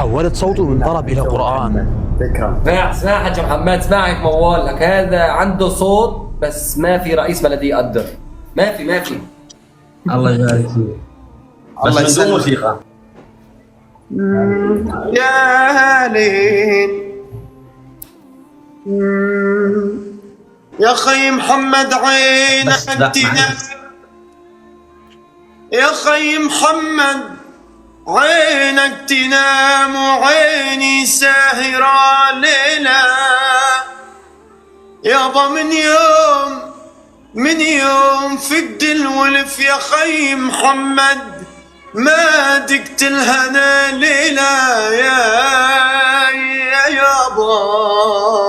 حولت صوته من طرب إلى قرآن. اسمع حاج محمد، اسمعك موال لك، هذا عنده صوت بس ما في رئيس بلدية يقدر. ما في. الله يبارك فيك. الله بس من دون موسيقى. يا ليل يا خي محمد عينك تنام، يا خي محمد عينك تنام وعيني ساهرة ليلة يابا. من يوم فد الولف يا خي محمد ما دقت الهنا ليلة يا يابا.